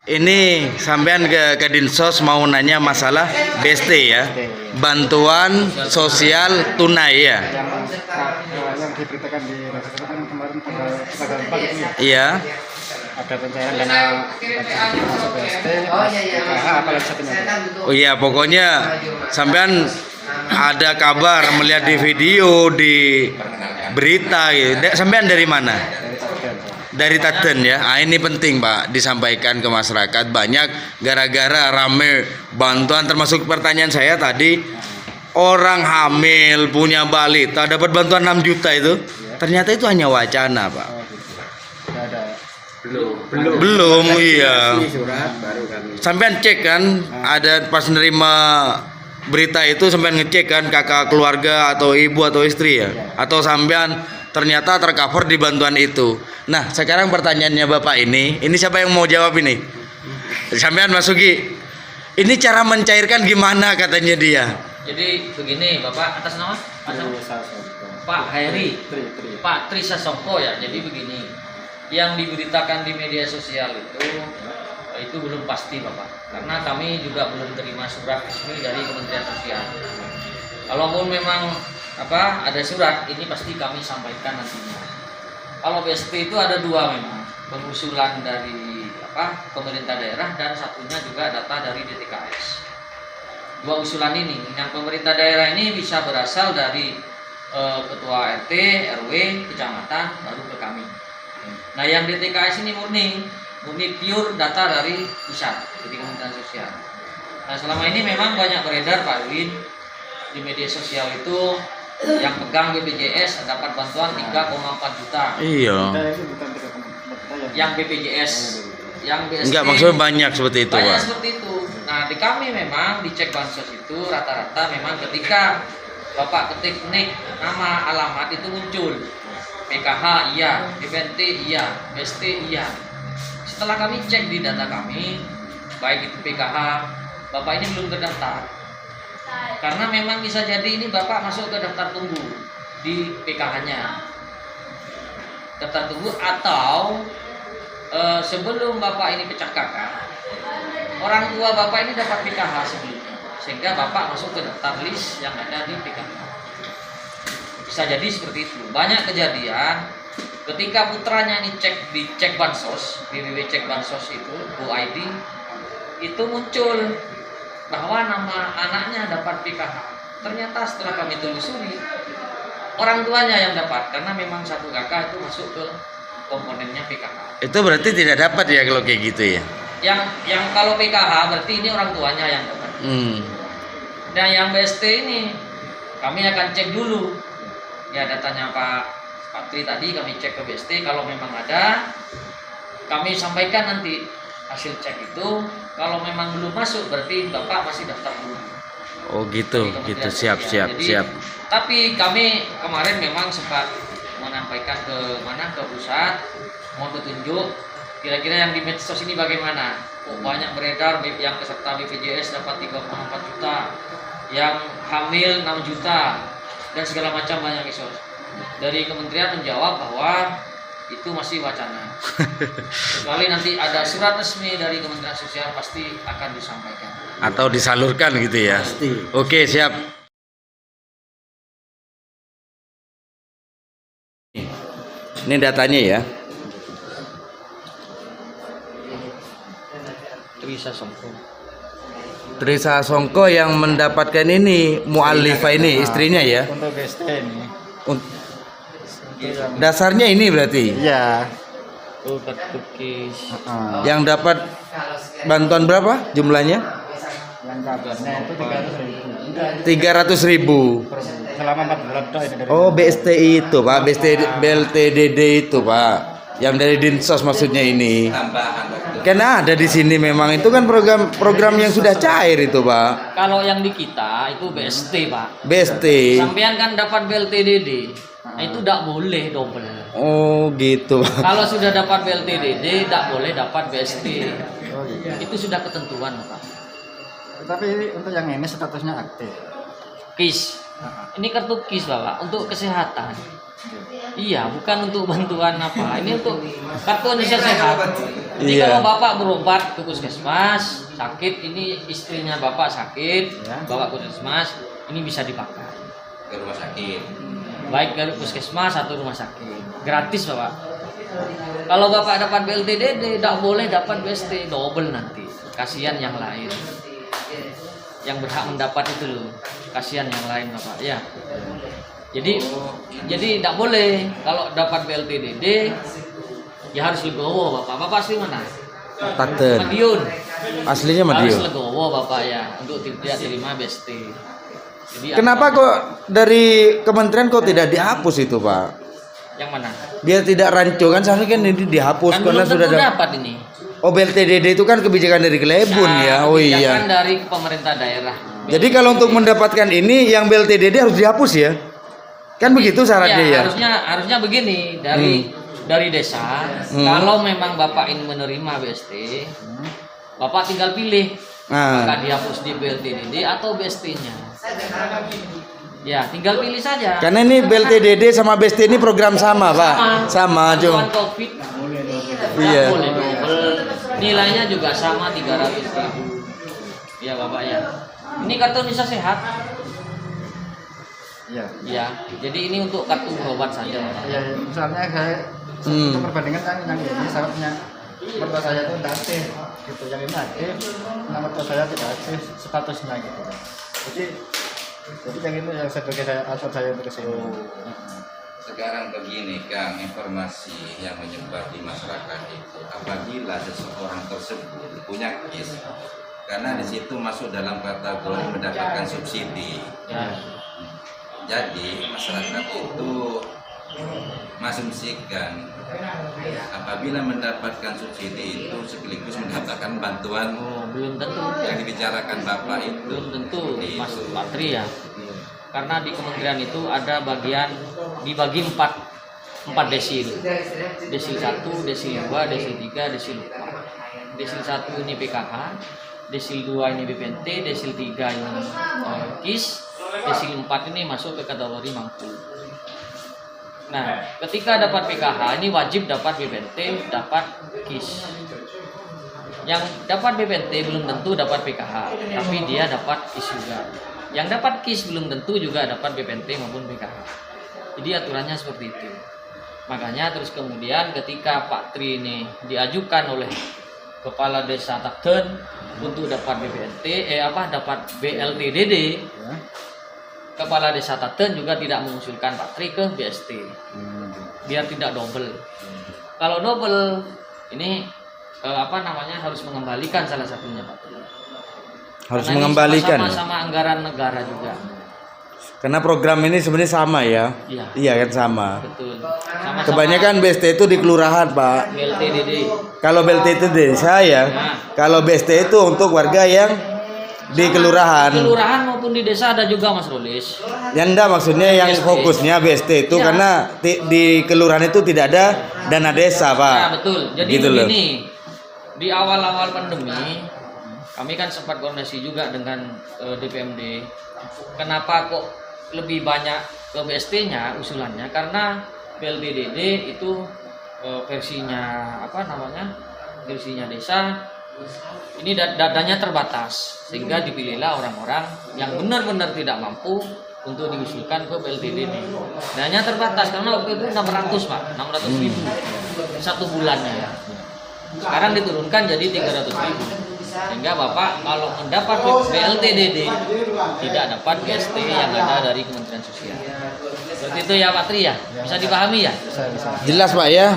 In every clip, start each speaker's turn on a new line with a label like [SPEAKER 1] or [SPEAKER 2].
[SPEAKER 1] Ini sampean ke Dinsos mau nanya masalah BST ya, bantuan sosial tunai ya.
[SPEAKER 2] Yang diberitakan di Raksasa kan kemarin tanggal 4 itu ya.
[SPEAKER 1] Iya.
[SPEAKER 2] Ada pencairan dana masuk BST, PKH, apalagi satunya.
[SPEAKER 1] Oh iya, pokoknya sampean ada kabar melihat di video di berita gitu. Sampean dari mana? Dari Taden ya. Ah, ini penting Pak disampaikan ke masyarakat. Banyak gara-gara rame bantuan, termasuk pertanyaan saya tadi, orang hamil punya balita dapat bantuan 6 juta itu. Ternyata itu hanya wacana Pak. Belum iya.
[SPEAKER 3] Surat baru kami.
[SPEAKER 1] Sampean cek kan, ada pas nerima berita itu sampean ngecek kan kakak keluarga atau ibu atau istri ya, atau sampean ternyata tercover di bantuan itu. Nah sekarang pertanyaannya Bapak ini siapa yang mau jawab ini? Sampean Masuki, ini cara mencairkan gimana katanya dia?
[SPEAKER 4] Jadi begini Bapak, atas nama Pak Heri, Pak Tri Sasongko ya. Jadi begini, yang diberitakan di media sosial itu belum pasti Bapak, karena kami juga belum terima surat resmi dari Kementerian Sosial. Kalaupun memang ada surat, ini pasti kami sampaikan nantinya. Kalau BST itu ada dua memang, pengusulan dari pemerintah daerah dan satunya juga data dari DTKS. Dua usulan ini, yang pemerintah daerah ini bisa berasal dari ketua RT, RW, kecamatan, baru ke kami. Nah yang DTKS ini murni pure data dari pusat, dari Kementerian Sosial. Nah selama ini memang banyak beredar Pak Win di media sosial itu, yang pegang BPJS dapat bantuan 3,4 juta.
[SPEAKER 1] Iya.
[SPEAKER 4] Yang BPJS, yang BST
[SPEAKER 1] Enggak, maksudnya banyak seperti itu
[SPEAKER 4] banyak
[SPEAKER 1] Pak.
[SPEAKER 4] seperti itu. Nah di kami memang dicek bansos itu rata-rata memang ketika Bapak ketik nik nama alamat itu muncul PKH iya, DPNT iya, BST iya. Setelah kami cek di data kami, baik itu PKH, Bapak ini belum terdaftar. Karena memang bisa jadi ini Bapak masuk ke daftar tunggu di PKH-nya. Daftar tunggu atau sebelum Bapak ini pecah kakak, orang tua Bapak ini dapat PKH sebelumnya, sehingga Bapak masuk ke daftar list yang ada di PKH. Bisa jadi seperti itu. Banyak kejadian ketika putranya ini dicek bansos, www.cek bansos itu, UID, itu muncul bahwa nama anaknya dapat PKH. Ternyata setelah kami telusuri, orang tuanya yang dapat, karena memang satu kakak itu masuk ke komponennya PKH.
[SPEAKER 1] Itu berarti tidak dapat ya kalau kayak gitu ya?
[SPEAKER 4] Yang kalau PKH berarti ini orang tuanya yang dapat. Dan yang BST ini kami akan cek dulu. Ya datanya Pak Tri tadi kami cek ke BST, kalau memang ada kami sampaikan nanti hasil cek itu. Kalau memang belum masuk berarti Bapak masih daftar dulu.
[SPEAKER 1] Oh gitu, siap.
[SPEAKER 4] Tapi kami kemarin memang sempat menyampaikan ke pusat, mohon petunjuk kira-kira yang di medsos ini bagaimana. Banyak beredar yang peserta BPJS dapat 3,4 juta, yang hamil 6 juta, dan segala macam banyak isu. Dari kementerian menjawab bahwa itu masih wacana. Kecuali nanti ada surat resmi dari Kementerian Sosial pasti akan disampaikan.
[SPEAKER 1] Atau disalurkan gitu ya?
[SPEAKER 3] Pasti.
[SPEAKER 1] Oke, siap. Ini datanya ya. Trisa Songko yang mendapatkan ini, Mu'alifah ini istrinya ya.
[SPEAKER 2] Untuk BST ini.
[SPEAKER 1] Dasarnya ini berarti.
[SPEAKER 2] Iya.
[SPEAKER 1] Yang dapat bantuan berapa jumlahnya?
[SPEAKER 2] Yang kabarnya itu 300.000.
[SPEAKER 1] 300.000.
[SPEAKER 2] Selama 4 bulan toh ini dari.
[SPEAKER 1] Oh, BSTI itu Pak, BLTDD itu Pak, yang dari Dinsos maksudnya ini. Karena ada di sini memang itu kan program yang sudah cair itu Pak.
[SPEAKER 4] Kalau yang di kita itu BST Pak.
[SPEAKER 1] BST.
[SPEAKER 4] Sampean kan dapat BLTDD. Nah, itu tidak boleh double.
[SPEAKER 1] Oh gitu Pak.
[SPEAKER 4] Kalau sudah dapat BLTDD tidak boleh dapat BST.
[SPEAKER 2] Oh iya.
[SPEAKER 4] Itu sudah ketentuan Pak.
[SPEAKER 2] Tapi untuk yang ini statusnya aktif.
[SPEAKER 4] KIS. Ini kartu KIS Bapak untuk kesehatan. Iya, bukan untuk bantuan apa. Ini untuk kartu Indonesia Sehat. Jadi
[SPEAKER 1] Iya.
[SPEAKER 4] kalau bapak berobat ke puskesmas sakit, ini istrinya bapak sakit,
[SPEAKER 2] Ya.
[SPEAKER 4] bawa ke puskesmas, ini bisa dipakai.
[SPEAKER 3] ke rumah sakit.
[SPEAKER 4] Baik dari puskesmas atau rumah sakit, gratis bapak. Kalau bapak dapat BLTDD, tidak boleh dapat BST, double nanti. Kasihan yang lain, yang berhak mendapat itu loh. Kasihan yang lain bapak, ya. Jadi tidak boleh kalau dapat BLTDD, ya harus legowo bapak. Bapak asli mana?
[SPEAKER 1] Taten.
[SPEAKER 4] Madiun.
[SPEAKER 1] Aslinya
[SPEAKER 4] Harus
[SPEAKER 1] Madiun.
[SPEAKER 4] legowo bapak ya, untuk tidak terima BST. Jadi
[SPEAKER 1] Kenapa kok dari kementerian kok tidak dihapus itu, Pak?
[SPEAKER 4] yang mana?
[SPEAKER 1] Biar tidak rancu kan seharusnya kan ini dihapus
[SPEAKER 4] Kan
[SPEAKER 1] karena
[SPEAKER 4] belum
[SPEAKER 1] sudah
[SPEAKER 4] tentu
[SPEAKER 1] ada.
[SPEAKER 4] dapat ini.
[SPEAKER 1] Oh, BLTDD itu kan kebijakan dari Kelebun ya. Oh
[SPEAKER 4] Kebijakan
[SPEAKER 1] iya.
[SPEAKER 4] dari pemerintah daerah.
[SPEAKER 1] Jadi kalau untuk mendapatkan ini yang BLTDD harus dihapus ya. Kan begitu syaratnya ya.
[SPEAKER 4] Harusnya begini dari desa. Kalau memang bapak ini menerima BST, bapak tinggal pilih
[SPEAKER 1] Nah,
[SPEAKER 4] apakah dihapus di BLTDD atau BST-nya. Ya, tinggal pilih saja.
[SPEAKER 1] karena ini BLTDD sama BST ini program sama, Pak. Sama,
[SPEAKER 4] Bantuan
[SPEAKER 1] cuma.
[SPEAKER 4] Covid.
[SPEAKER 1] Iya.
[SPEAKER 4] Boleh double. Nilainya juga sama 300.000. Ya, bapak ya. Ini kartu Indonesia Sehat.
[SPEAKER 2] Iya.
[SPEAKER 4] Ya, jadi ini untuk kartu berobat saja, Bapak.
[SPEAKER 2] Ya, misalnya saya untuk perbandingan kan yang ini saya punya mertua saya itu tidak aktif gitu, yang ini aktif, nah mertua saya tidak aktif statusnya gitu. Jadi yang ini yang sebagai saya atur saya untuk kesini.
[SPEAKER 3] Sekarang begini Kang, informasi yang menyebar di masyarakat itu apabila seseorang tersebut punya KIS, karena di situ masuk dalam kategori mendapatkan subsidi.
[SPEAKER 4] Ya.
[SPEAKER 3] Jadi masyarakat itu mengasumsikan apabila mendapatkan subsidi itu sekaligus mendapatkan bantuan
[SPEAKER 4] Oh, belum tentu.
[SPEAKER 3] yang dibicarakan Bapak itu.
[SPEAKER 4] Belum tentu,
[SPEAKER 3] Seperti
[SPEAKER 4] Mas
[SPEAKER 3] itu.
[SPEAKER 4] Patri ya. Karena di kementerian itu ada bagian dibagi 4 desil. Desil 1, desil 2, desil 3, desil 4. Desil 1 ini PKH, desil 2 ini BPNT, desil 3 ini KIS, desil 4 ini masuk ke kategori mampu. Nah, ketika dapat PKH ini wajib dapat BPNT, dapat KIS. Yang dapat BPNT belum tentu dapat PKH, tapi dia dapat KIS juga. Yang dapat KIS belum tentu juga dapat BPNT maupun PKH. Jadi aturannya seperti itu. Makanya terus kemudian ketika Pak Tri ini diajukan oleh Kepala Desa Taken untuk dapat BPNT, dapat BLTDD,
[SPEAKER 2] Ya.
[SPEAKER 4] Kepala Desa Taken juga tidak mengusulkan Pak Tri ke BST, biar tidak double. Kalau double, ini harus mengembalikan salah satunya Pak Tri.
[SPEAKER 1] harus
[SPEAKER 4] Karena ini
[SPEAKER 1] mengembalikan.
[SPEAKER 4] sama anggaran negara juga.
[SPEAKER 1] Karena program ini sebenarnya sama ya.
[SPEAKER 4] Iya.
[SPEAKER 1] Iya kan sama.
[SPEAKER 4] Betul. Sama-sama
[SPEAKER 1] Kebanyakan BST itu di kelurahan, Pak.
[SPEAKER 4] BLTDD.
[SPEAKER 1] Kalau BLT itu desa ya. Kalau BST itu untuk warga yang di kelurahan.
[SPEAKER 4] Di kelurahan maupun di desa ada juga Mas Rolis.
[SPEAKER 1] Ya enggak, maksudnya yang
[SPEAKER 4] BST.
[SPEAKER 1] fokusnya BST itu
[SPEAKER 4] Ya.
[SPEAKER 1] karena di kelurahan itu tidak ada dana desa, Pak.
[SPEAKER 4] Ya betul. Jadi
[SPEAKER 1] Gitu loh.
[SPEAKER 4] begini, di awal-awal pandemi kami kan sempat koordinasi juga dengan DPMD. Kenapa kok lebih banyak ke BST-nya usulannya? Karena BLTDD itu versinya versinya desa ini datanya terbatas, sehingga dipilihlah orang-orang yang benar-benar tidak mampu untuk diusulkan ke BLTDD. Dananya terbatas karena waktu itu 600 Pak, 600.000 satu bulannya ya. Sekarang diturunkan jadi 300.000. Sehingga Bapak kalau mendapat BLTDD tidak dapat BST yang ada dari Kementerian Sosial. Seperti itu ya Pak Tri ya. Bisa dipahami ya?
[SPEAKER 2] Bisa.
[SPEAKER 1] Jelas, Pak ya.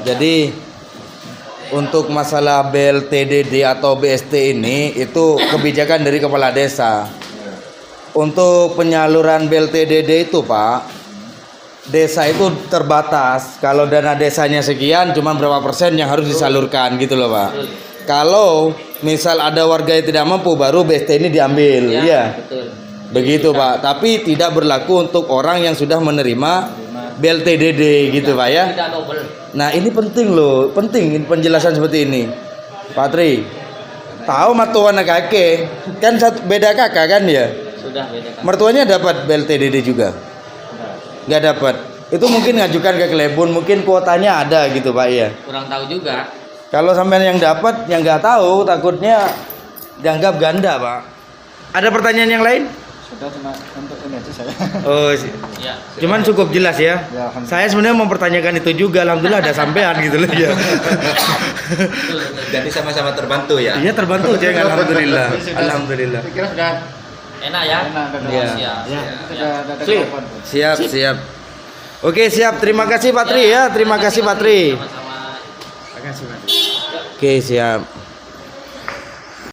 [SPEAKER 1] Jadi untuk masalah BLTDD atau BST ini itu kebijakan dari kepala desa. Untuk penyaluran BLTDD itu, Pak, desa itu terbatas. Kalau dana desanya sekian, cuma berapa persen yang harus disalurkan gitu loh, Pak. Kalau misal ada warga yang tidak mampu, baru BST ini diambil, ya.
[SPEAKER 4] Betul.
[SPEAKER 1] Begitu, Pak. Tapi tidak berlaku untuk orang yang sudah menerima BLTDD gitu, Pak ya.
[SPEAKER 4] Tidak double.
[SPEAKER 1] Nah, ini penting loh, penting penjelasan seperti ini. Pak Tri, tahu mertua anak kakek, kan beda kakak kan ya?
[SPEAKER 4] Sudah beda kan?
[SPEAKER 1] Mertuanya dapat BLTDD juga? Nggak dapat. Itu mungkin ngajukan ke Kelebun, mungkin kuotanya ada gitu, Pak ya.
[SPEAKER 4] Kurang tahu juga.
[SPEAKER 1] Kalau sampean yang dapat, yang nggak tahu, takutnya dianggap ganda, Pak. Ada pertanyaan yang lain?
[SPEAKER 2] Sudah cuma untuk ini aja saya.
[SPEAKER 1] Oh,
[SPEAKER 4] Ya.
[SPEAKER 1] cuman cukup jelas ya.
[SPEAKER 2] Ya, alhamdulillah.
[SPEAKER 1] Saya sebenarnya mempertanyakan itu juga, alhamdulillah ada sampean gitu loh ya.
[SPEAKER 3] Jadi sama-sama terbantu ya.
[SPEAKER 1] Iya terbantu, Ceng, alhamdulillah.
[SPEAKER 2] Jadi sudah-
[SPEAKER 1] Alhamdulillah.
[SPEAKER 2] Saya kira sudah
[SPEAKER 4] Enak ya?
[SPEAKER 2] enak ada
[SPEAKER 1] Iya.
[SPEAKER 4] Siap.
[SPEAKER 2] Ya, sudah ada
[SPEAKER 1] Sip.
[SPEAKER 2] jawaban.
[SPEAKER 1] Siap, siap. Oke, siap. Terima kasih Patri ya. Terima kasih Patri.
[SPEAKER 4] Sama-sama.
[SPEAKER 1] Oke, siap.